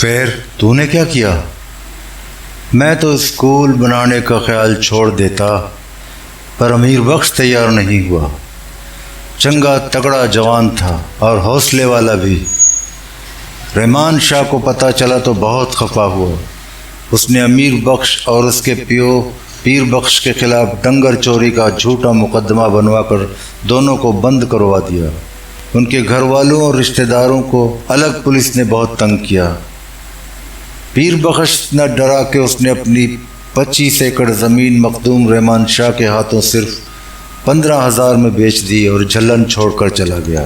خیر تو نے کیا کیا؟ میں تو اسکول بنانے کا خیال چھوڑ دیتا، پر امیر بخش تیار نہیں ہوا۔ چنگا تگڑا جوان تھا اور حوصلے والا بھی۔ رحمان شاہ کو پتہ چلا تو بہت خفا ہوا۔ اس نے امیر بخش اور اس کے پیو پیر بخش کے خلاف ڈنگر چوری کا جھوٹا مقدمہ بنوا کر دونوں کو بند کروا دیا۔ ان کے گھر والوں اور رشتہ داروں کو الگ پولیس نے بہت تنگ کیا۔ پیر بخش نہ ڈرا کہ اس نے اپنی 25 ایکڑ زمین مخدوم رحمان شاہ کے ہاتھوں صرف 15,000 میں بیچ دی اور جھلن چھوڑ کر چلا گیا۔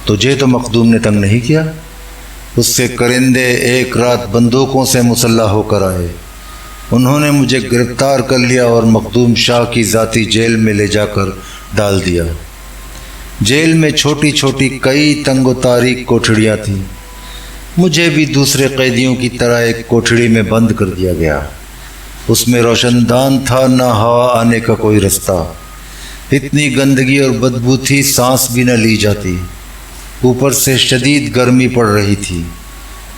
تجھے تو مخدوم نے تنگ نہیں کیا؟ اس سے کرندے ایک رات بندوقوں سے مسلح ہو کر آئے۔ انہوں نے مجھے گرفتار کر لیا اور مخدوم شاہ کی ذاتی جیل میں لے جا کر ڈال دیا۔ جیل میں چھوٹی چھوٹی کئی تنگ و تاریک کوٹھڑیاں تھیں۔ مجھے بھی دوسرے قیدیوں کی طرح ایک کوٹھڑی میں بند کر دیا گیا۔ اس میں روشن دان تھا، نہ ہوا آنے کا کوئی رستہ۔ اتنی گندگی اور بدبو تھی، سانس بھی نہ لی جاتی۔ اوپر سے شدید گرمی پڑ رہی تھی۔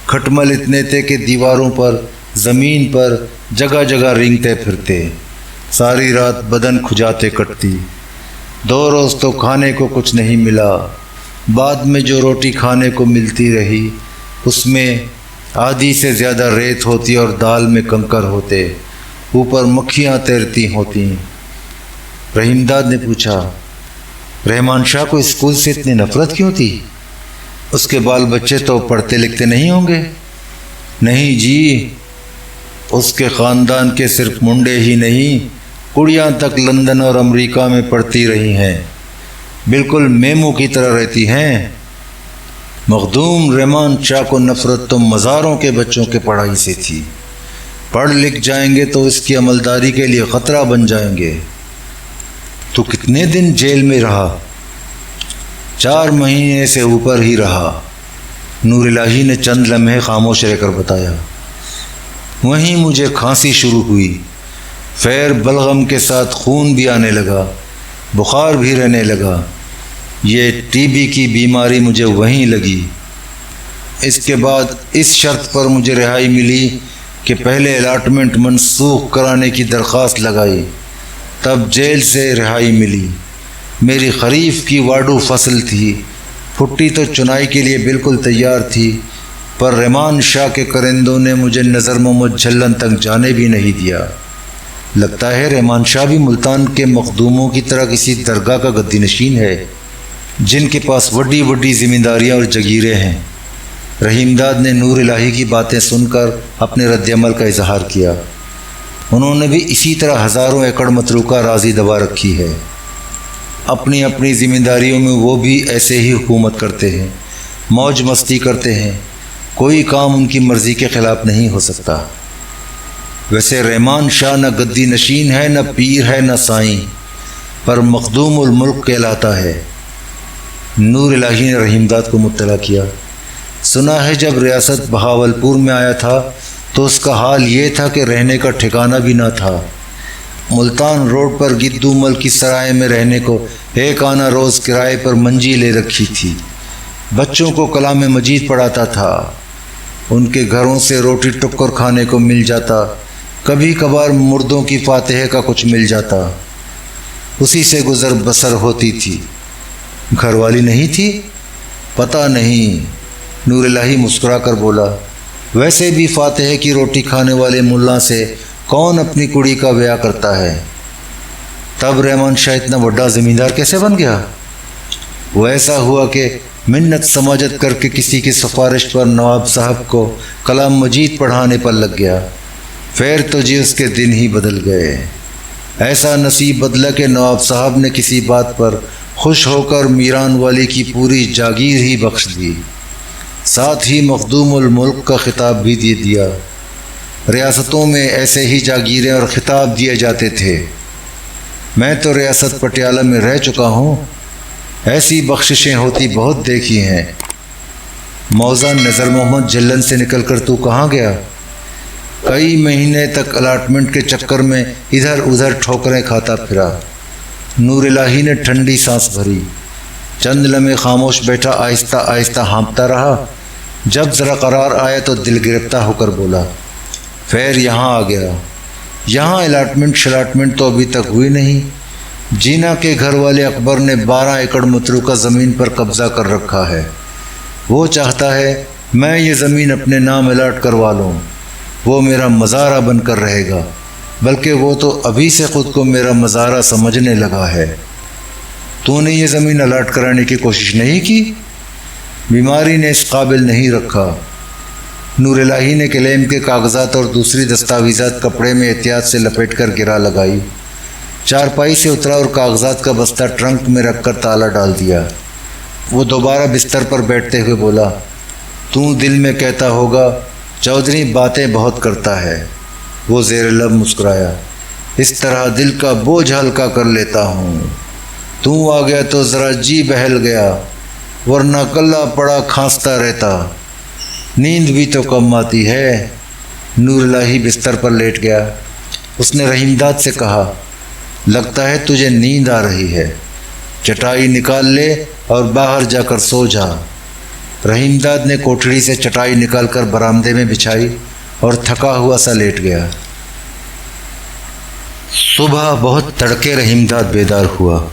کھٹمل اتنے تھے کہ دیواروں پر، زمین پر جگہ جگہ رینگتے پھرتے۔ ساری رات بدن کھجاتے کٹتی۔ 2 روز تو کھانے کو کچھ نہیں ملا۔ بعد میں جو روٹی کھانے کو ملتی رہی اس میں آدھی سے زیادہ ریت ہوتی اور دال میں کنکر ہوتے۔ اوپر مکھیاں تیرتی ہوتی۔ رحیم داد نے پوچھا، رحمان شاہ کو اسکول سے اتنی نفرت کیوں تھی؟ اس کے بال بچے تو پڑھتے لکھتے نہیں ہوں گے؟ نہیں جی، اس کے خاندان کے صرف منڈے ہی نہیں، کڑیاں تک لندن اور امریکہ میں پڑھتی رہی ہیں، بالکل میمو کی طرح رہتی ہیں۔ مخدوم رحمان شاہ کو نفرت تو مزاروں کے بچوں کے پڑھائی سے تھی۔ پڑھ لکھ جائیں گے تو اس کی عملداری کے لیے خطرہ بن جائیں گے۔ تو کتنے دن جیل میں رہا؟ 4 مہینے سے اوپر ہی رہا۔ نور الہی نے چند لمحے خاموش رہ کر بتایا۔ وہیں مجھے کھانسی شروع ہوئی، فیر بلغم کے ساتھ خون بھی آنے لگا، بخار بھی رہنے لگا۔ یہ ٹی بی کی بیماری مجھے وہیں لگی۔ اس کے بعد اس شرط پر مجھے رہائی ملی کہ پہلے الاٹمنٹ منسوخ کرانے کی درخواست لگائی، تب جیل سے رہائی ملی۔ میری خریف کی واڈو فصل تھی، پھٹی تو چنائی کے لیے بالکل تیار تھی، پر رحمان شاہ کے کرندوں نے مجھے نظر محمد جھلن تک جانے بھی نہیں دیا۔ لگتا ہے رحمان شاہ بھی ملتان کے مخدوموں کی طرح کسی درگاہ کا گدی نشین ہے، جن کے پاس بڑی بڑی ذمہ داریاں اور جگیریں ہیں۔ رحیم داد نے نور الہی کی باتیں سن کر اپنے رد عمل کا اظہار کیا۔ انہوں نے بھی اسی طرح ہزاروں ایکڑ متروکہ راضی دبا رکھی ہے۔ اپنی اپنی ذمہ داریوں میں وہ بھی ایسے ہی حکومت کرتے ہیں، موج مستی کرتے ہیں، کوئی کام ان کی مرضی کے خلاف نہیں ہو سکتا۔ ویسے رحمان شاہ نہ گدی نشین ہے، نہ پیر ہے، نہ سائیں، پر مخدوم الملک کہلاتا ہے۔ نور الہی نے رحیم داد کو مطلع کیا۔ سنا ہے جب ریاست بہاولپور میں آیا تھا تو اس کا حال یہ تھا کہ رہنے کا ٹھکانہ بھی نہ تھا۔ ملتان روڈ پر گدو مل کی سرائے میں رہنے کو 1 آنا روز کرائے پر منجی لے رکھی تھی۔ بچوں کو کلام مجید پڑھاتا تھا۔ ان کے گھروں سے روٹی ٹکر کھانے کو مل جاتا، کبھی کبھار مردوں کی فاتحہ کا کچھ مل جاتا، اسی سے گزر بسر ہوتی تھی۔ گھر والی نہیں تھی؟ پتہ نہیں، نور الہی مسکرا کر بولا۔ ویسے بھی فاتحہ کی روٹی کھانے والے ملا سے کون اپنی کڑی کا بیاہ کرتا ہے؟ تب رحمان شاہ اتنا بڑا زمیندار کیسے بن گیا؟ وہ ایسا ہوا کہ منت سماجت کر کے کسی کی سفارش پر نواب صاحب کو کلام مجید پڑھانے پر لگ گیا۔ پھر تو جی اس کے دن ہی بدل گئے۔ ایسا نصیب بدلا کہ نواب صاحب نے کسی بات پر خوش ہو کر میران والی کی پوری جاگیر ہی بخش دی، ساتھ ہی مخدوم الملک کا خطاب بھی دے دیا۔ ریاستوں میں ایسے ہی جاگیریں اور خطاب دیے جاتے تھے۔ میں تو ریاست پٹیالہ میں رہ چکا ہوں، ایسی بخششیں ہوتی بہت دیکھی ہیں۔ موزہ نظر محمد جھلن سے نکل کر تو کہاں گیا؟ کئی مہینے تک الاٹمنٹ کے چکر میں ادھر ادھر ٹھوکریں کھاتا پھرا۔ نور الہی نے ٹھنڈی سانس بھری، چند لمحے خاموش بیٹھا، آہستہ آہستہ ہانپتا رہا۔ جب ذرا قرار آیا تو دل گرفتہ ہو کر بولا، پھر یہاں آ گیا، یہاں الاٹمنٹ تو ابھی تک ہوئی نہیں۔ جینا کے گھر والے اکبر نے 12 ایکڑ متروکہ زمین پر قبضہ کر رکھا ہے۔ وہ چاہتا ہے میں یہ زمین اپنے نام الاٹ کروا لوں، وہ میرا مزارع بن کر رہے گا، بلکہ وہ تو ابھی سے خود کو میرا مزارع سمجھنے لگا ہے۔ تو نے یہ زمین الاٹ کرانے کی کوشش نہیں کی؟ بیماری نے اس قابل نہیں رکھا۔ نور الہی نے کلیم کے کاغذات اور دوسری دستاویزات کپڑے میں احتیاط سے لپیٹ کر گرا لگائی، چارپائی سے اترا اور کاغذات کا بستہ ٹرنک میں رکھ کر تالا ڈال دیا۔ وہ دوبارہ بستر پر بیٹھتے ہوئے بولا، تو دل میں کہتا ہوگا چودھری باتیں بہت کرتا ہے۔ وہ زیر لب مسکرایا، اس طرح دل کا بوجھ ہلکا کر لیتا ہوں۔ تو آ گیا تو ذرا جی بہل گیا، ورنہ کلہ پڑا کھانستا رہتا۔ نیند بھی تو کم آتی ہے۔ نور الہی بستر پر لیٹ گیا۔ اس نے رحیم داد سے کہا، لگتا ہے تجھے نیند آ رہی ہے، چٹائی نکال لے اور باہر جا کر سو جا۔ رحیم داد نے کوٹھڑی سے چٹائی نکال کر برآمدے میں بچھائی اور تھکا ہوا سا لیٹ گیا۔ صبح بہت تڑکے رحیم داد بیدار ہوا۔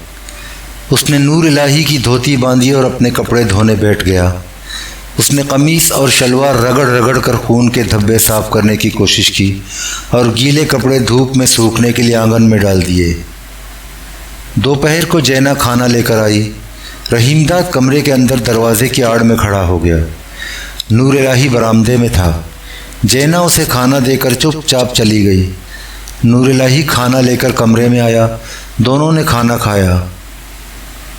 اس نے نور الہی کی دھوتی باندھی اور اپنے کپڑے دھونے بیٹھ گیا۔ اس نے قمیص اور شلوار رگڑ رگڑ کر خون کے دھبے صاف کرنے کی کوشش کی اور گیلے کپڑے دھوپ میں سوکھنے کے لیے آنگن میں ڈال دیے۔ دوپہر کو جینا کھانا لے کر آئی۔ رحیم داد کمرے کے اندر دروازے کی آڑ میں کھڑا ہو گیا۔ نور الہی برآمدے میں تھا۔ جینا اسے کھانا دے کر چپ چاپ چلی گئی۔ نور الہی کھانا لے کر کمرے میں آیا۔ دونوں نے کھانا کھایا۔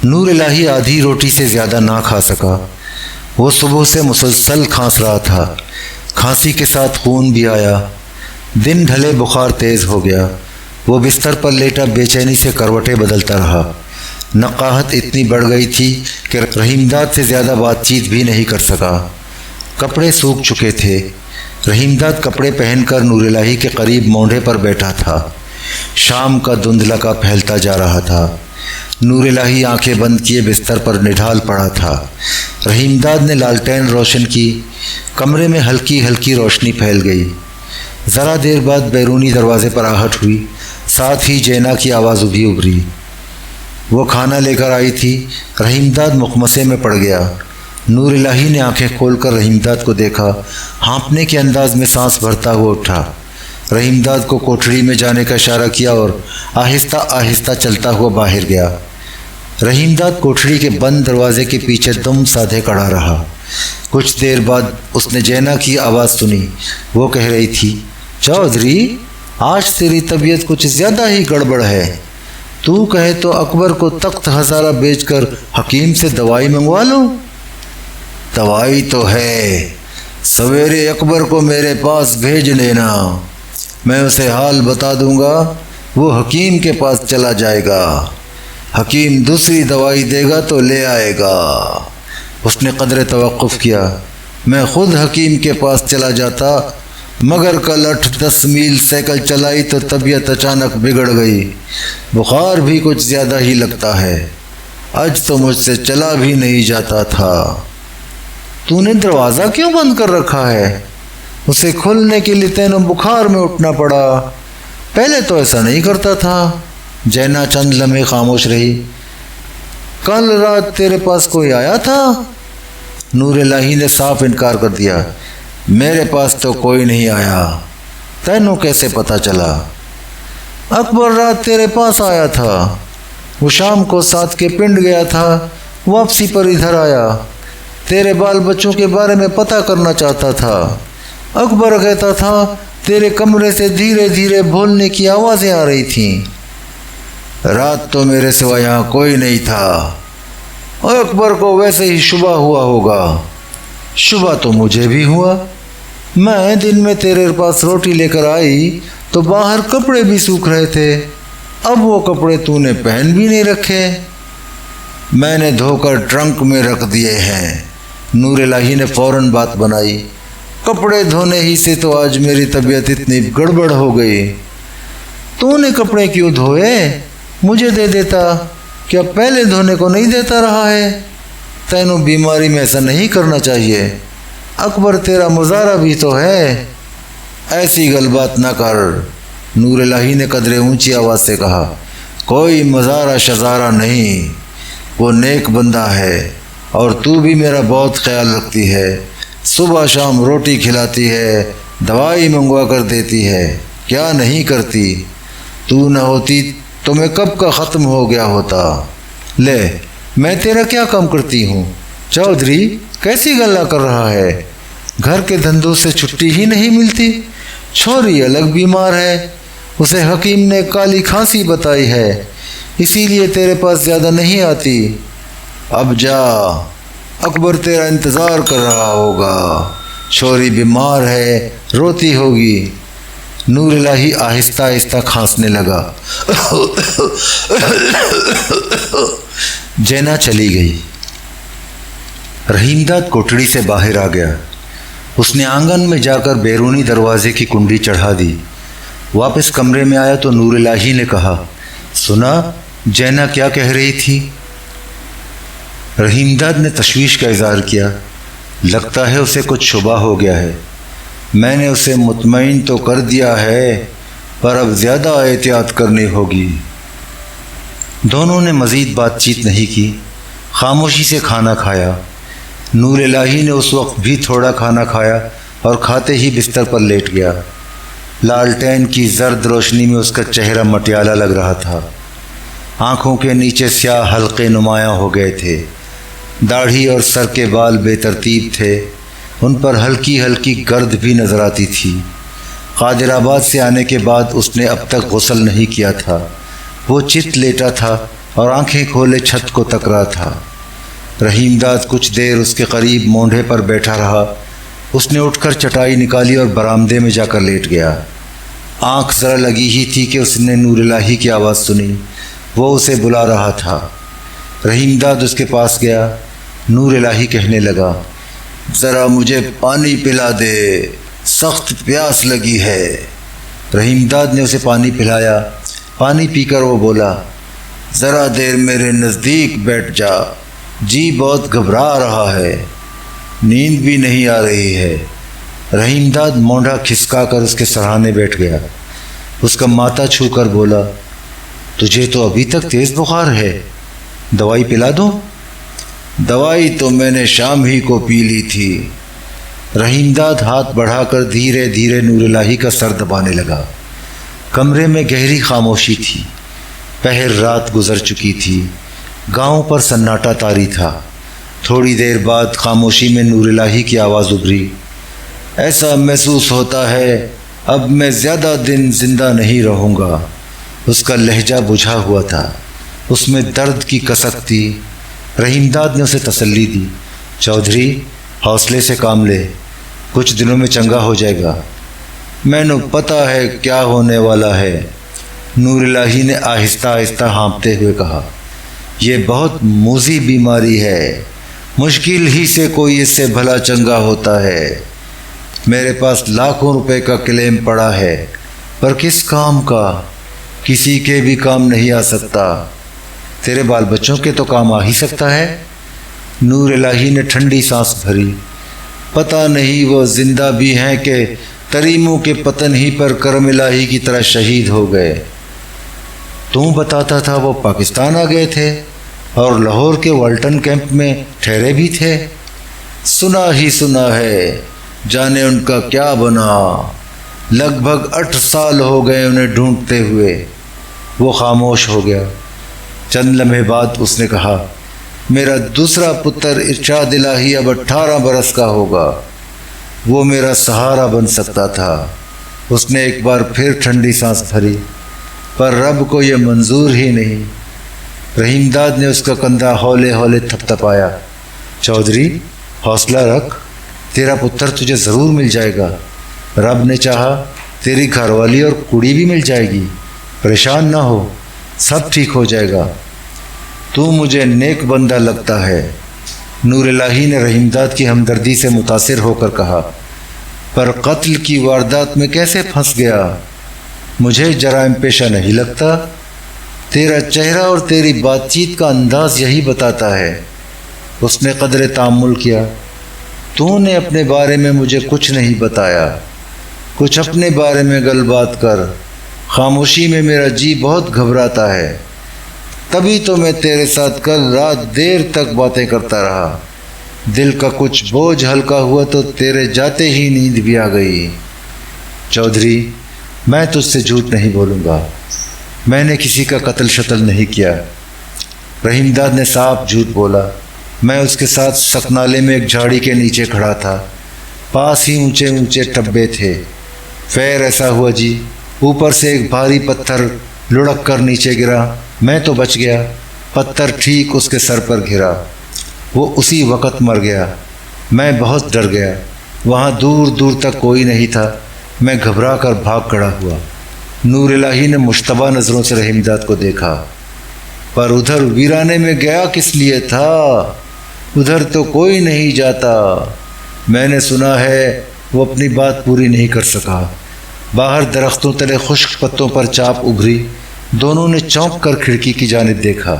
نور الہی آدھی روٹی سے زیادہ نہ کھا سکا۔ وہ صبح سے مسلسل کھانس رہا تھا۔ کھانسی کے ساتھ خون بھی آیا۔ دن ڈھلے بخار تیز ہو گیا۔ وہ بستر پر لیٹا بے چینی سے کروٹیں بدلتا رہا۔ نقاہت اتنی بڑھ گئی تھی کہ رحیم داد سے زیادہ بات چیت بھی نہیں کر سکا۔ کپڑے سوکھ چکے تھے۔ رحیم داد کپڑے پہن کر نور الہی کے قریب مونڈھے پر بیٹھا تھا۔ شام کا دھندلا پھیلتا جا رہا تھا۔ نور الہی آنکھیں بند کیے بستر پر نڈھال پڑا تھا۔ رحیم داد نے لالٹین روشن کی۔ کمرے میں ہلکی ہلکی روشنی پھیل گئی۔ ذرا دیر بعد بیرونی دروازے پر آہٹ ہوئی، ساتھ ہی جینا کی آواز بھی ابھری۔ وہ کھانا لے کر آئی تھی۔ رحیم داد مخمصے میں پڑ گیا۔ نور الہی نے آنکھیں کھول کر رحیم داد کو دیکھا، ہانپنے کے انداز میں سانس بھرتا ہوا اٹھا۔ رحیم داد کو کوٹھڑی میں جانے کا اشارہ کیا اور آہستہ آہستہ چلتا ہوا باہر گیا۔ رحیم داد کوٹھڑی کے بند دروازے کے پیچھے دم سادھے کھڑا رہا۔ کچھ دیر بعد اس نے جینا کی آواز سنی۔ وہ کہہ رہی تھی، چودھری آج تیری طبیعت کچھ زیادہ ہی گڑبڑ ہے۔ تو کہے تو اکبر کو تخت ہزارہ بیچ کر حکیم سے دوائی منگوا لو۔ دوائی تو ہے، سویرے اکبر کو میرے پاس بھیج لینا، میں اسے حال بتا دوں گا، وہ حکیم کے پاس چلا جائے گا، حکیم دوسری دوائی دے گا تو لے آئے گا۔ اس نے قدر توقف کیا۔ میں خود حکیم کے پاس چلا جاتا، مگر کل 8-10 میل سائیکل چلائی تو طبیعت اچانک بگڑ گئی، بخار بھی کچھ زیادہ ہی لگتا ہے، آج تو مجھ سے چلا بھی نہیں جاتا تھا۔ تو نے دروازہ کیوں بند کر رکھا ہے؟ اسے کھولنے کے لیے تینوں بخار میں اٹھنا پڑا، پہلے تو ایسا نہیں کرتا تھا۔ جینا چند لمحے خاموش رہی۔ کل رات تیرے پاس کوئی آیا تھا؟ نور الہی نے صاف انکار کر دیا، میرے پاس تو کوئی نہیں آیا۔ تینوں کیسے پتا چلا؟ اکبر رات تیرے پاس آیا تھا، وہ شام کو ساتھ کے پنڈ گیا تھا، واپسی پر ادھر آیا، تیرے بال بچوں کے بارے میں پتہ کرنا چاہتا تھا۔ اکبر کہتا تھا تیرے کمرے سے دھیرے دھیرے بولنے کی آوازیں آ رہی تھیں۔ رات تو میرے سوا یہاں کوئی نہیں تھا، اور اکبر کو ویسے ہی شبہ ہوا ہوگا۔ شبہ تو مجھے بھی ہوا۔ میں دن میں تیرے پاس روٹی لے کر آئی تو باہر کپڑے بھی سوکھ رہے تھے، اب وہ کپڑے تو نے پہن بھی نہیں رکھے۔ میں نے دھو کر ٹرنک میں رکھ دیے ہیں۔ نور الہی نے فوراً بات بنائی، کپڑے دھونے ہی سے تو آج میری طبیعت اتنی گڑبڑ ہو گئی۔ تو نے کپڑے کیوں دھوئے؟ مجھے دے دیتا، کیا پہلے دھونے کو نہیں دیتا رہا ہے؟ تینوں بیماری میں ایسا نہیں کرنا چاہیے۔ اکبر تیرا مظاہرہ بھی تو ہے۔ ایسی گل بات نہ کر، نور الہی نے قدرے اونچی آواز سے کہا۔ کوئی مظاہرہ شزارہ نہیں، وہ نیک بندہ ہے، اور تو بھی میرا بہت خیال رکھتی ہے۔ صبح شام روٹی کھلاتی ہے، دوائی منگوا کر دیتی ہے، کیا نہیں کرتی؟ تو نہ ہوتی تو میں کب کا ختم ہو گیا ہوتا۔ لے، میں تیرا کیا کام کرتی ہوں؟ چودھری کیسی گلا کر رہا ہے؟ گھر کے دھندوں سے چھٹی ہی نہیں ملتی۔ چھوری الگ بیمار ہے، اسے حکیم نے کالی کھانسی بتائی ہے، اسی لیے تیرے پاس زیادہ نہیں آتی۔ اب جا، اکبر تیرا انتظار کر رہا ہوگا۔ چھوری بیمار ہے، روتی ہوگی۔ نور الہی آہستہ آہستہ کھانسنے لگا۔ جینا چلی گئی۔ رحیم داد کوٹڑی سے باہر آ گیا۔ اس نے آنگن میں جا کر بیرونی دروازے کی کنڈی چڑھا دی۔ واپس کمرے میں آیا تو نور الہی نے کہا، سنا جینا کیا کہہ رہی تھی؟ رحیم داد نے تشویش کا اظہار کیا۔ لگتا ہے اسے کچھ شبہ ہو گیا ہے۔ میں نے اسے مطمئن تو کر دیا ہے، پر اب زیادہ احتیاط کرنی ہوگی۔ دونوں نے مزید بات چیت نہیں کی، خاموشی سے کھانا کھایا۔ نور الہی نے اس وقت بھی تھوڑا کھانا کھایا اور کھاتے ہی بستر پر لیٹ گیا۔ لالٹین کی زرد روشنی میں اس کا چہرہ مٹیالہ لگ رہا تھا۔ آنکھوں کے نیچے سیاہ حلقے نمایاں ہو گئے تھے۔ داڑھی اور سر کے بال بے ترتیب تھے، ان پر ہلکی ہلکی گرد بھی نظر آتی تھی۔ قادر آباد سے آنے کے بعد اس نے اب تک غسل نہیں کیا تھا۔ وہ چت لیٹا تھا اور آنکھیں کھولے چھت کو تک رہا تھا۔ رحیم داد کچھ دیر اس کے قریب مونڈھے پر بیٹھا رہا۔ اس نے اٹھ کر چٹائی نکالی اور برآمدے میں جا کر لیٹ گیا۔ آنکھ ذرا لگی ہی تھی کہ اس نے نور الہی کی آواز سنی، وہ اسے بلا رہا تھا۔ رحیم داد اس کے پاس گیا۔ نور الہی کہنے لگا، ذرا مجھے پانی پلا دے، سخت پیاس لگی ہے۔ رحیم داد نے اسے پانی پلایا۔ پانی پی کر وہ بولا، ذرا دیر میرے نزدیک بیٹھ جا، جی بہت گھبرا رہا ہے، نیند بھی نہیں آ رہی ہے۔ رحیم داد مونڈھا کھسکا کر اس کے سرہانے بیٹھ گیا۔ اس کا ماتھا چھو کر بولا، تجھے تو ابھی تک تیز بخار ہے، دوائی پلا دوں؟ دوائی تو میں نے شام ہی کو پی لی تھی۔ رحیم داد ہاتھ بڑھا کر دھیرے دھیرے نور الہی کا سر دبانے لگا۔ کمرے میں گہری خاموشی تھی۔ پہر رات گزر چکی تھی۔ گاؤں پر سناٹا طاری تھا۔ تھوڑی دیر بعد خاموشی میں نور الہی کی آواز ابھری، ایسا محسوس ہوتا ہے اب میں زیادہ دن زندہ نہیں رہوں گا۔ اس کا لہجہ بجھا ہوا تھا، اس میں درد کی کسک تھی۔ رحیم داد نے اسے تسلی دی، چودھری حوصلے سے کام لے، کچھ دنوں میں چنگا ہو جائے گا۔ میں نو پتہ ہے کیا ہونے والا ہے، نور الہی نے آہستہ آہستہ ہانپتے ہوئے کہا۔ یہ بہت موذی بیماری ہے، مشکل ہی سے کوئی اس سے بھلا چنگا ہوتا ہے۔ میرے پاس لاکھوں روپے کا کلیم پڑا ہے، پر کس کام کا؟ کسی کے بھی کام نہیں آ سکتا۔ تیرے بال بچوں کے تو کام آ ہی سکتا ہے۔ نور الہی نے ٹھنڈی سانس بھری۔ پتہ نہیں وہ زندہ بھی ہیں کہ تریموں کے پتن ہی پر کرم الہی کی طرح شہید ہو گئے۔ تو بتاتا تھا وہ پاکستان آ گئے تھے اور لاہور کے والٹن کیمپ میں ٹھہرے بھی تھے۔ سنا ہی سنا ہے، جانے ان کا کیا بنا۔ لگ بھگ 8 سال ہو گئے انہیں ڈھونڈتے ہوئے۔ وہ خاموش ہو گیا۔ چند لمحے بعد اس نے کہا، میرا دوسرا پتر ارشاد الہی اب 18 برس کا ہوگا، وہ میرا سہارا بن سکتا تھا۔ اس نے ایک بار پھر ٹھنڈی سانس بھری، پر رب کو یہ منظور ہی نہیں۔ رحیم داد نے اس کا کندھا ہولے ہولے تھپتھپایا۔ چودھری حوصلہ رکھ، تیرا پتر تجھے ضرور مل جائے گا۔ رب نے چاہا تیری گھر والی اور کڑی بھی مل جائے گی۔ پریشان نہ ہو، سب ٹھیک ہو جائے گا۔ تو مجھے نیک بندہ لگتا ہے۔ نور الہی نے رحیم داد کی ہمدردی سے متاثر ہو کر کہا، پر قتل کی واردات میں کیسے پھنس گیا؟ مجھے جرائم پیشہ نہیں لگتا۔ تیرا چہرہ اور تیری بات چیت کا انداز یہی بتاتا ہے۔ اس نے قدر تأمل کیا۔ تو نے اپنے بارے میں مجھے کچھ نہیں بتایا، کچھ اپنے بارے میں گل بات کر۔ خاموشی میں میرا جی بہت گھبراتا ہے، تبھی تو میں تیرے ساتھ کل رات دیر تک باتیں کرتا رہا۔ دل کا کچھ بوجھ ہلکا ہوا تو تیرے جاتے ہی نیند بھی آ گئی۔ چودھری، میں تجھ سے جھوٹ نہیں بولوں گا، میں نے کسی کا قتل شتل نہیں کیا۔ رحیم داد نے صاف جھوٹ بولا۔ میں اس کے ساتھ سکنالے میں ایک جھاڑی کے نیچے کھڑا تھا، پاس ہی اونچے اونچے ٹبے تھے۔ پھر ایسا ہوا جی، اوپر سے ایک بھاری پتھر لڑک کر نیچے گرا، میں تو بچ گیا، پتھر ٹھیک اس کے سر پر گرا، وہ اسی وقت مر گیا۔ میں بہت ڈر گیا، وہاں دور دور تک کوئی نہیں تھا، میں گھبرا کر بھاگ کھڑا ہوا۔ نور الہی نے مشتبہ نظروں سے رحیم داد کو دیکھا، پر ادھر ویرانے میں گیا کس لیے تھا؟ ادھر تو کوئی نہیں جاتا۔ میں نے سنا ہے وہ اپنی بات پوری نہیں کر سکا۔ باہر درختوں تلے خشک پتوں پر چاپ ابھری، دونوں نے چونک کر کھڑکی کی جانب دیکھا۔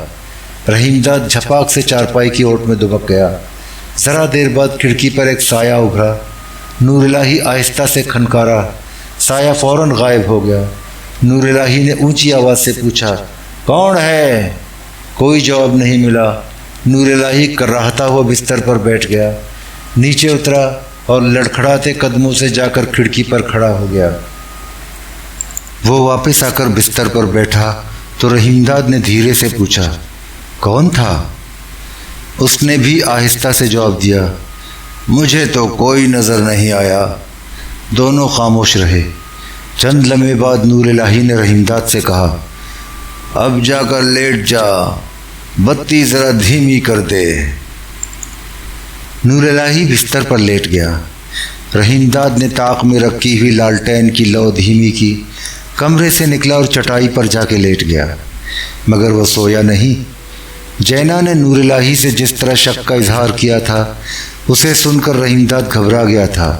رحیم داد جھپاک سے چارپائی کی اوٹ میں دبک گیا۔ ذرا دیر بعد کھڑکی پر ایک سایہ ابھرا، نور الہی آہستہ سے کھنکارا، سایہ فوراً غائب ہو گیا۔ نور الہی نے اونچی آواز سے پوچھا، کون ہے؟ کوئی جواب نہیں ملا۔ نور الہی کراہتا ہوا بستر پر بیٹھ گیا، نیچے اترا اور لڑکھڑاتے قدموں سے جا کر کھڑکی پر کھڑا ہو گیا۔ وہ واپس آ کر بستر پر بیٹھا تو رحیم داد نے دھیرے سے پوچھا، کون تھا؟ اس نے بھی آہستہ سے جواب دیا، مجھے تو کوئی نظر نہیں آیا۔ دونوں خاموش رہے۔ چند لمحے بعد نور الہی نے رحیم داد سے کہا، اب جا کر لیٹ جا، بتی ذرا دھیمی کر دے۔ نور الہی بستر پر لیٹ گیا۔ رحیم داد نے طاق میں رکھی ہوئی لالٹین کی لو دھیمی کی، کمرے سے نکلا اور چٹائی پر جا کے لیٹ گیا، مگر وہ سویا نہیں۔ جینا نے نور الہی سے جس طرح شک کا اظہار کیا تھا، اسے سن کر رحیم داد گھبرا گیا تھا۔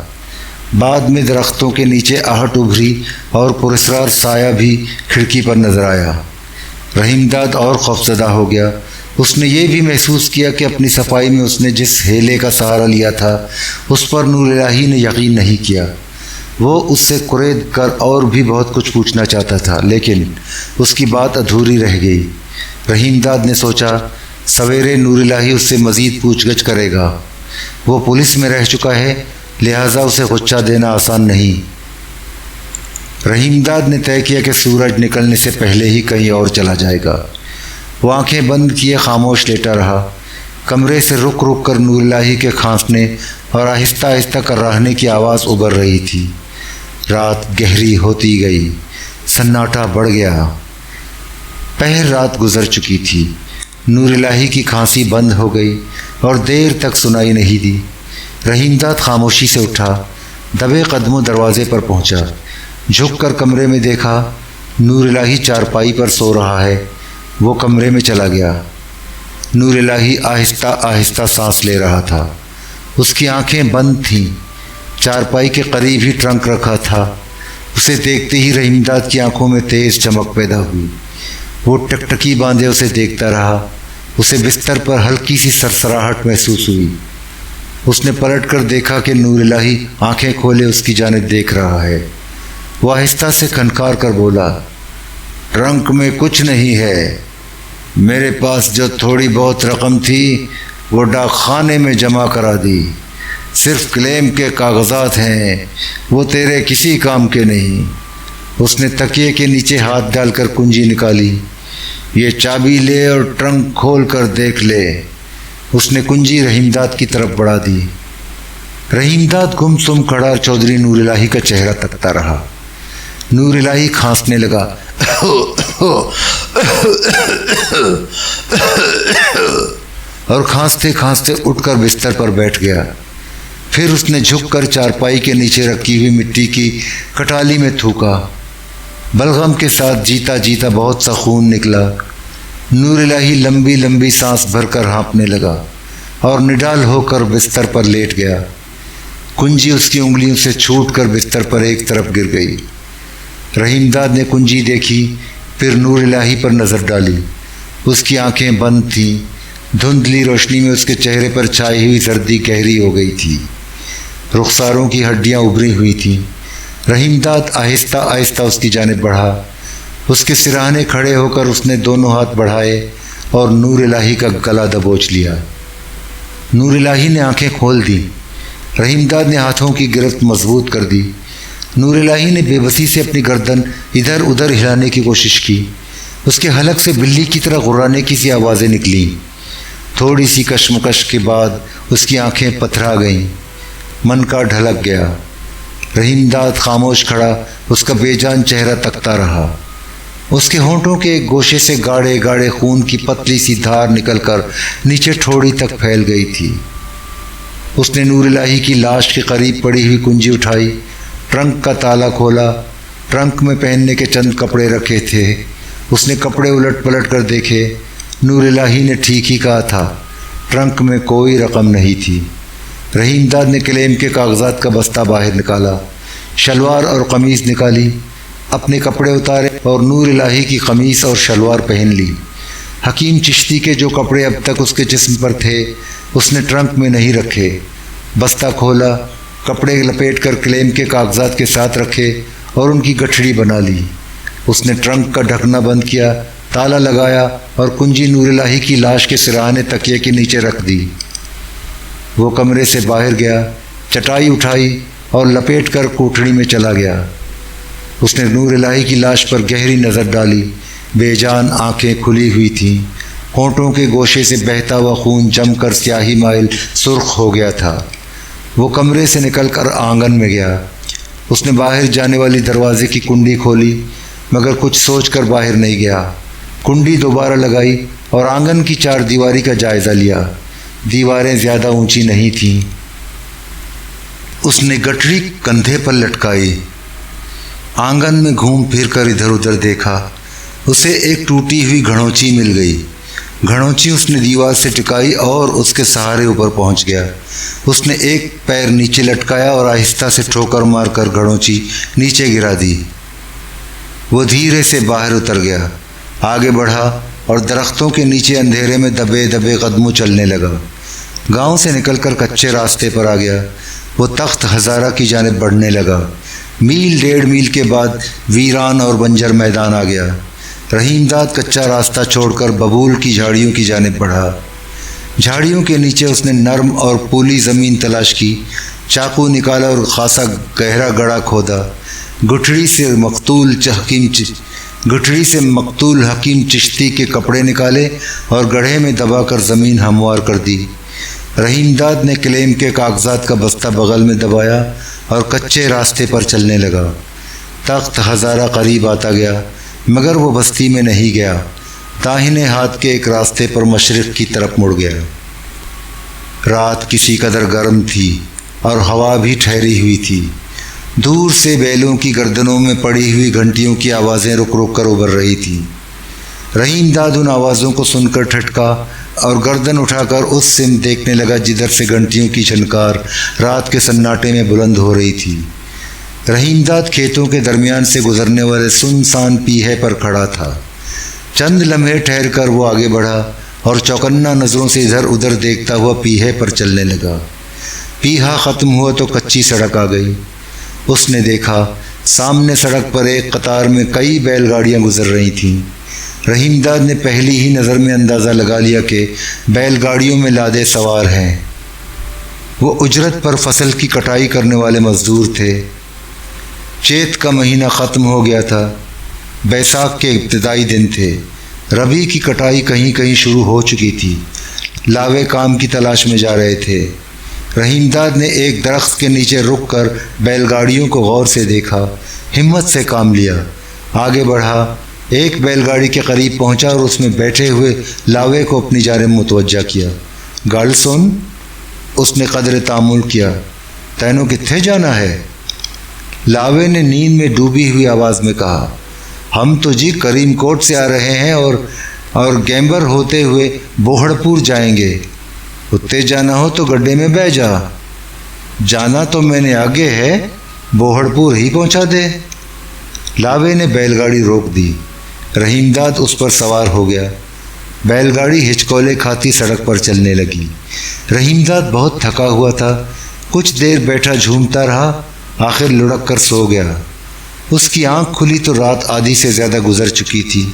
بعد میں درختوں کے نیچے آہٹ ابھری اور پراسرار سایہ بھی کھڑکی پر نظر آیا۔ رحیم داد اور خوفزدہ ہو گیا۔ اس نے یہ بھی محسوس کیا کہ اپنی صفائی میں اس نے جس ہیلے کا سہارا لیا تھا اس پر نور الہی نے یقین نہیں کیا۔ وہ اس سے قرید کر اور بھی بہت کچھ پوچھنا چاہتا تھا، لیکن اس کی بات ادھوری رہ گئی۔ رحیم داد نے سوچا سویرے نور الہی اس سے مزید پوچھ گچھ کرے گا۔ وہ پولیس میں رہ چکا ہے، لہٰذا اسے غصہ دینا آسان نہیں۔ رحیم داد نے طے کیا کہ سورج نکلنے سے پہلے ہی کہیں اور چلا جائے گا۔ وہ آنکھیں بند کیے خاموش لیٹا رہا۔ کمرے سے رک رک کر نور الہی کے کھانسنے اور آہستہ آہستہ کراہنے کی آواز ابھر رہی تھی۔ رات گہری ہوتی گئی، سناٹا بڑھ گیا۔ پہر رات گزر چکی تھی۔ نور الہی کی کھانسی بند ہو گئی اور دیر تک سنائی نہیں دی۔ رحیم داد خاموشی سے اٹھا، دبے قدموں دروازے پر پہنچا۔ جھک کر کمرے میں دیکھا، نور الہی چارپائی پر سو رہا ہے۔ وہ کمرے میں چلا گیا۔ نور الہی آہستہ آہستہ سانس لے رہا تھا۔ اس کی آنکھیں بند تھیں، چارپائی کے قریب ہی ٹرنک رکھا تھا۔ اسے دیکھتے ہی رحیم داد کی آنکھوں میں تیز چمک پیدا ہوئی۔ وہ ٹکٹکی باندھے اسے دیکھتا رہا۔ اسے بستر پر ہلکی سی سرسراہٹ محسوس ہوئی۔ اس نے پلٹ کر دیکھا کہ نور الہی آنکھیں کھولے اس کی جانب دیکھ رہا ہے۔ وہ آہستہ سے کھنکار کر بولا، ٹرنک میں کچھ نہیں ہے، میرے پاس جو تھوڑی بہت رقم تھی وہ ڈاک خانے میں جمع کرا دی، صرف کلیم کے کاغذات ہیں، وہ تیرے کسی کام کے نہیں۔ اس نے تکیے کے نیچے ہاتھ ڈال کر کنجی نکالی، یہ چابی لے اور ٹرنک کھول کر دیکھ لے۔ اس نے کنجی رحیم داد کی طرف بڑھا دی۔ رحیم داد گم سم کھڑا چودھری نور الہی کا چہرہ تکتا رہا۔ نور الہی کھانسنے لگا اور کھانستے کھانستے اٹھ کر بستر پر بیٹھ گیا۔ پھر اس نے جھک کر چارپائی کے نیچے رکھی ہوئی مٹی کی کٹالی میں تھوکا۔ بلغم کے ساتھ جیتا جیتا بہت سا خون نکلا۔ نور الہی لمبی لمبی سانس بھر کر ہانپنے لگا اور نڈال ہو کر بستر پر لیٹ گیا۔ کنجی اس کی انگلیوں سے چھوٹ کر بستر پر ایک طرف گر گئی۔ رحیم داد نے کنجی دیکھی، پھر نور الہی پر نظر ڈالی۔ اس کی آنکھیں بند تھیں، دھندلی روشنی میں اس کے چہرے پر چھائی ہوئی زردی گہری ہو گئی تھی۔ رخساروں کی ہڈیاں ابری ہوئی تھیں۔ رحیم داد آہستہ آہستہ اس کی جانب بڑھا۔ اس کے سراہنے کھڑے ہو کر اس نے دونوں ہاتھ بڑھائے اور نور الہی کا گلا دبوچ لیا۔ نور الہی نے آنکھیں کھول دیں۔ رحیم داد نے ہاتھوں کی گرفت مضبوط کر دی۔ نور الہی نے بے بسی سے اپنی گردن ادھر ادھر ہلانے کی کوشش کی۔ اس کے حلق سے بلی کی طرح غرانے کی سی آوازیں نکلیں۔ تھوڑی سی کشمکش کے بعد اس کی آنکھیں پتھرا گئیں۔ من کا ڈھلک گیا۔ رحیم داد خاموش کھڑا اس کا بے جان چہرہ تکتا رہا۔ اس کے ہونٹوں کے ایک گوشے سے گاڑھے گاڑھے خون کی پتلی سی دھار نکل کر نیچے ٹھوڑی تک پھیل گئی تھی۔ اس نے نور الہی کی لاش کے قریب پڑی ہوئی کنجی اٹھائی، ٹرنک کا تالا کھولا۔ ٹرنک میں پہننے کے چند کپڑے رکھے تھے۔ اس نے کپڑے الٹ پلٹ کر دیکھے۔ نور الہی نے ٹھیک ہی کہا تھا، ٹرنک میں کوئی رقم نہیں تھی۔ رحیم داد نے کلیم کے کاغذات کا بستہ باہر نکالا، شلوار اور قمیص نکالی، اپنے کپڑے اتارے اور نور الہی کی قمیص اور شلوار پہن لی۔ حکیم چشتی کے جو کپڑے اب تک اس کے جسم پر تھے اس نے ٹرنک میں نہیں رکھے۔ بستہ کھولا، کپڑے لپیٹ کر کلیم کے کاغذات کے ساتھ رکھے اور ان کی گٹھڑی بنا لی۔ اس نے ٹرنک کا ڈھکنا بند کیا، تالا لگایا اور کنجی نور الہی کی لاش کے سراہنے تکیے کے نیچے رکھ دی۔ وہ کمرے سے باہر گیا، چٹائی اٹھائی اور لپیٹ کر کوٹھڑی میں چلا گیا۔ اس نے نور الہی کی لاش پر گہری نظر ڈالی۔ بے جان آنکھیں کھلی ہوئی تھیں۔ ہونٹوں کے گوشے سے بہتا ہوا خون جم کر سیاہی مائل سرخ ہو گیا تھا۔ وہ کمرے سے نکل کر آنگن میں گیا۔ اس نے باہر جانے والی دروازے کی کنڈی کھولی مگر کچھ سوچ کر باہر نہیں گیا۔ کنڈی دوبارہ لگائی اور آنگن کی چار دیواری کا جائزہ لیا۔ دیواریں زیادہ اونچی نہیں تھیں۔ اس نے گٹری کندھے پر لٹکائی، آنگن میں گھوم پھر کر ادھر ادھر دیکھا۔ اسے ایک ٹوٹی ہوئی گھڑونچی مل گئی۔ گھڑونچی اس نے دیوار سے ٹکائی اور اس کے سہارے اوپر پہنچ گیا۔ اس نے ایک پیر نیچے لٹکایا اور آہستہ سے ٹھوکر مار کر گھڑونچی نیچے گرا دی۔ وہ دھیرے سے باہر اتر گیا، آگے بڑھا اور درختوں کے نیچے اندھیرے میں دبے دبے قدموں چلنے لگا۔ گاؤں سے نکل کر کچے راستے پر آ گیا۔ وہ تخت ہزارہ کی جانب بڑھنے لگا۔ میل ڈیڑھ میل کے بعد ویران اور بنجر میدان آ گیا۔ رحیم داد کچا راستہ چھوڑ کر ببول کی جھاڑیوں کی جانب بڑھا۔ جھاڑیوں کے نیچے اس نے نرم اور پولی زمین تلاش کی، چاقو نکالا اور خاصا گہرا گڑھا کھودا۔ گٹھڑی سے مقتول حکیم چشتی کے کپڑے نکالے اور گڑھے میں دبا کر زمین ہموار کر دی۔ رحیم داد نے کلیم کے کاغذات کا بستہ بغل میں دبایا اور کچے راستے پر چلنے لگا۔ تخت ہزارہ قریب آتا گیا مگر وہ بستی میں نہیں گیا۔ داہنے ہاتھ کے ایک راستے پر مشرق کی طرف مڑ گیا۔ رات کسی قدر گرم تھی اور ہوا بھی ٹھہری ہوئی تھی۔ دور سے بیلوں کی گردنوں میں پڑی ہوئی گھنٹیوں کی آوازیں رک رک کر ابھر رہی تھیں۔ رحیم داد ان آوازوں کو سن کر ٹھٹکا اور گردن اٹھا کر اس سمت دیکھنے لگا جدھر سے گھنٹیوں کی چھنکار رات کے سناٹے میں بلند ہو رہی تھی۔ رحیم داد کھیتوں کے درمیان سے گزرنے والے سنسان پیہے پر کھڑا تھا۔ چند لمحے ٹھہر کر وہ آگے بڑھا اور چوکنا نظروں سے ادھر ادھر دیکھتا ہوا پیہے پر چلنے لگا۔ پیہا ختم ہوا تو کچی سڑک آ گئی۔ اس نے دیکھا سامنے سڑک پر ایک قطار میں کئی بیل گاڑیاں گزر رہی تھیں۔ رحیم داد نے پہلی ہی نظر میں اندازہ لگا لیا کہ بیل گاڑیوں میں لادے سوار ہیں۔ وہ اجرت پر فصل کی کٹائی کرنے والے مزدور تھے۔ چیت کا مہینہ ختم ہو گیا تھا۔ بیساکھ کے ابتدائی دن تھے۔ ربیع کی کٹائی کہیں کہیں شروع ہو چکی تھی۔ لاوے کام کی تلاش میں جا رہے تھے۔ رحیم داد نے ایک درخت کے نیچے رک کر بیل گاڑیوں کو غور سے دیکھا، ہمت سے کام لیا، آگے بڑھا۔ ایک بیل گاڑی کے قریب پہنچا اور اس میں بیٹھے ہوئے لاوے کو اپنی جانب متوجہ کیا۔ گل سن، اس نے قدر تامل کیا، تینوں کتھے جانا ہے؟ لاوے نے نیند میں ڈوبی ہوئی آواز میں کہا، ہم تو جی کریم کوٹ سے آ رہے ہیں اور گیمبر ہوتے ہوئے بوہڑ پور جائیں گے۔ اتنے جانا ہو تو گڈے میں بہ جا۔ جانا تو میں نے آگے ہے، بوہڑ پور ہی پہنچا دے۔ لاوے نے بیل گاڑی روک دی۔ رحیم داد اس پر سوار ہو گیا۔ بیل گاڑی ہچکولے کھاتی سڑک پر چلنے لگی۔ رحیم داد بہت تھکا ہوا تھا کچھ دیر بیٹھا جھومتا رہا، آخر لڑک کر سو گیا۔ اس کی آنکھ کھلی تو رات آدھی سے زیادہ گزر چکی تھی۔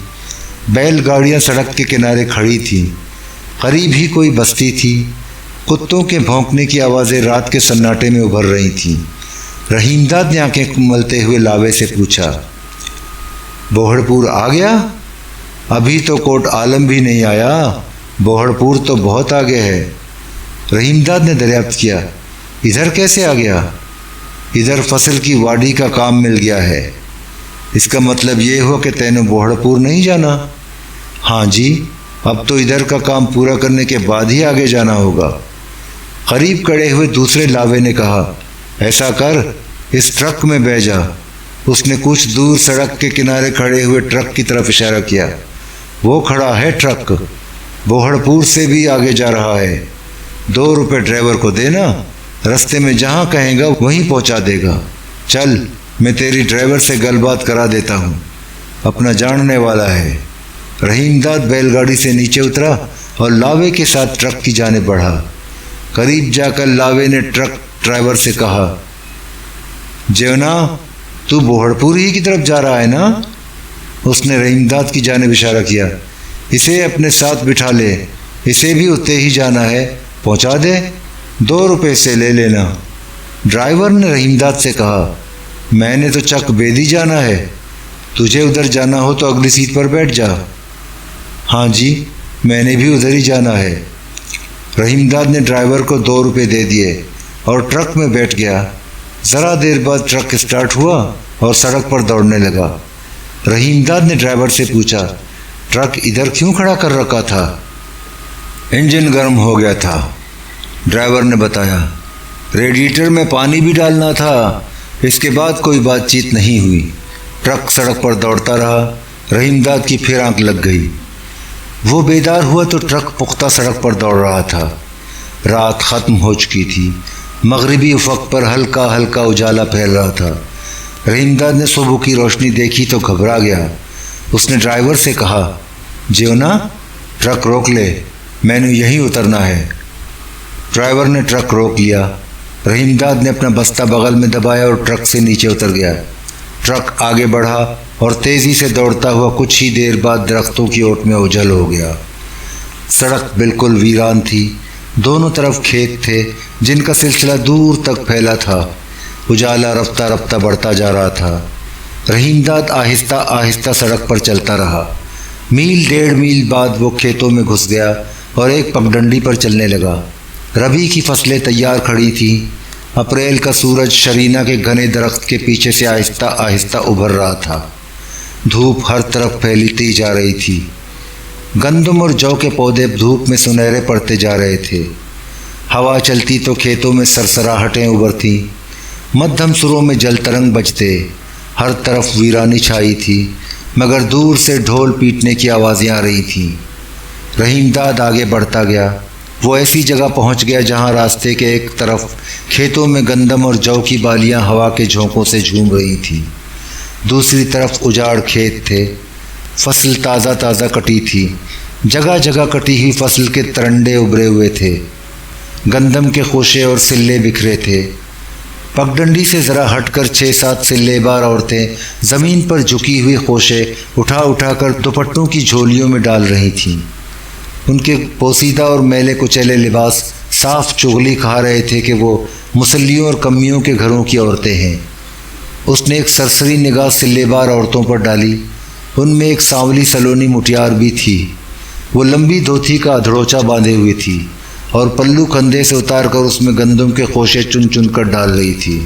بیل گاڑیاں سڑک کے کنارے کھڑی تھیں، قریب ہی کوئی بستی تھی۔ کتوں کے بھونکنے کی آوازیں رات کے سناٹے میں ابھر رہی تھیں۔ رحیم داد نے آنکھیں ملتے ہوئے لاوے سے پوچھا، بوہڑ پور آ گیا؟ ابھی تو کوٹ عالم بھی نہیں آیا، بوہڑ پور تو بہت آگے ہے۔ رحیم داد نے دریافت کیا، ادھر کیسے آ گیا؟ ادھر فصل کی واڑی کا کام مل گیا ہے۔ اس کا مطلب یہ ہوا کہ تینوں بوہڑ پور نہیں جانا؟ ہاں جی، اب تو ادھر کا کام پورا کرنے کے بعد ہی آگے جانا ہوگا۔ قریب کھڑے ہوئے دوسرے لاوے نے کہا، ایسا کر، اس ٹرک میں بیٹھ جا۔ اس نے کچھ دور سڑک کے کنارے کھڑے ہوئے ٹرک کی طرف اشارہ کیا۔ وہ کھڑا ہے ٹرک، بوہڑ پور سے بھی آگے جا رہا ہے۔ 2 روپے ڈرائیور کو دینا، رستے میں جہاں کہیں گا وہیں پہنچا دے گا۔ چل، میں تیری ڈرائیور سے گل بات کرا دیتا ہوں، اپنا جاننے والا ہے۔ رحیم داد بیل گاڑی سے نیچے اترا اور لاوے کے ساتھ ٹرک کی جانب بڑھا۔ قریب جا کر لاوے نے ٹرک ڈرائیور سے کہا، جیونا، تو بوہڑ پور ہی کی طرف جا رہا ہے نا؟ اس نے رحیم داد کی جانب اشارہ کیا۔ اسے اپنے ساتھ بٹھا لے، اسے بھی اتنے ہی جانا ہے، پہنچا دے، 2 روپے سے لے لینا۔ ڈرائیور نے رحیم داد سے کہا، میں نے تو چک بیدی جانا ہے، تجھے ادھر جانا ہو تو اگلی سیٹ پر بیٹھ جا۔ ہاں جی، میں نے بھی ادھر ہی جانا ہے۔ رحیم داد نے ڈرائیور کو 2 روپے دے دیے اور ٹرک میں بیٹھ گیا۔ ذرا دیر بعد ٹرک اسٹارٹ ہوا اور سڑک پر دوڑنے لگا۔ رحیم داد نے ڈرائیور سے پوچھا، ٹرک ادھر کیوں کھڑا کر رکھا تھا؟ انجن گرم ہو گیا تھا، ڈرائیور نے بتایا۔ ریڈیٹر میں پانی بھی ڈالنا تھا۔ اس کے بعد کوئی بات چیت نہیں ہوئی۔ ٹرک سڑک پر دوڑتا رہا۔ رحیم داد کی پھر آنکھ لگ گئی۔ وہ بیدار ہوا تو ٹرک پختہ سڑک پر دوڑ رہا تھا۔ رات ختم ہو چکی تھی۔ مغربی افق پر ہلکا ہلکا اجالا پھیل رہا تھا۔ رحیم داد نے صبح کی روشنی دیکھی تو گھبرا گیا۔ اس نے ڈرائیور سے کہا، جیونا، ٹرک روک لے، میں نے یہیں اترنا ہے۔ ڈرائیور نے ٹرک روک لیا۔ رحیم داد نے اپنا بستہ بغل میں دبایا اور ٹرک سے نیچے اتر گیا۔ ٹرک آگے بڑھا اور تیزی سے دوڑتا ہوا کچھ ہی دیر بعد درختوں کی اوٹ میں اوجھل ہو گیا۔ سڑک بالکل ویران تھی۔ دونوں طرف کھیت تھے جن کا سلسلہ دور تک پھیلا تھا۔ اجالا رفتہ رفتہ بڑھتا جا رہا تھا۔ رحیم داد آہستہ آہستہ سڑک پر چلتا رہا۔ 1.5 میل بعد وہ کھیتوں میں گھس گیا اور ایک پگڈنڈی پر چلنے لگا۔ ربیع کی فصلیں تیار کھڑی تھیں۔ اپریل کا سورج شرینا کے گھنے درخت کے پیچھے سے آہستہ آہستہ ابھر رہا تھا۔ دھوپ ہر طرف پھیلتی جا رہی تھی۔ گندم اور جو کے پودے دھوپ میں سنہرے پڑتے جا رہے تھے۔ ہوا چلتی تو کھیتوں میں سرسراہٹیں ابھرتیں، مدھم سروں میں جل ترنگ بجتے۔ ہر طرف ویرانی چھائی تھی، مگر دور سے ڈھول پیٹنے کی آوازیں آ رہی تھیں۔ رحیم داد آگے بڑھتا گیا۔ وہ ایسی جگہ پہنچ گیا جہاں راستے کے ایک طرف کھیتوں میں گندم اور جو کی بالیاں ہوا کے جھونکوں سے جھوم رہی تھیں، دوسری طرف اجاڑ کھیت تھے۔ فصل تازہ تازہ کٹی تھی۔ جگہ جگہ کٹی ہوئی فصل کے ترنڈے ابھرے ہوئے تھے۔ گندم کے خوشے اور سلے بکھرے تھے۔ پگڈنڈی سے ذرا ہٹ کر 6-7 سلے بار عورتیں زمین پر جھکی ہوئی خوشے اٹھا اٹھا کر دوپٹوں کی جھولیوں میں ڈال رہی تھیں۔ ان کے پوسیدہ اور میلے کچیلے لباس صاف چغلی کھا رہے تھے کہ وہ مسلیوں اور کمیوں کے گھروں کی عورتیں ہیں۔ اس نے ایک سرسری نگاہ سلے بار عورتوں پر ڈالی۔ ان میں ایک سانولی سلونی مٹیار بھی تھی۔ وہ لمبی دھوتی کا ادھڑوچا باندھے ہوئی تھی اور پلو کندھے سے اتار کر اس میں گندم کے خوشے چن چن کر ڈال رہی تھی۔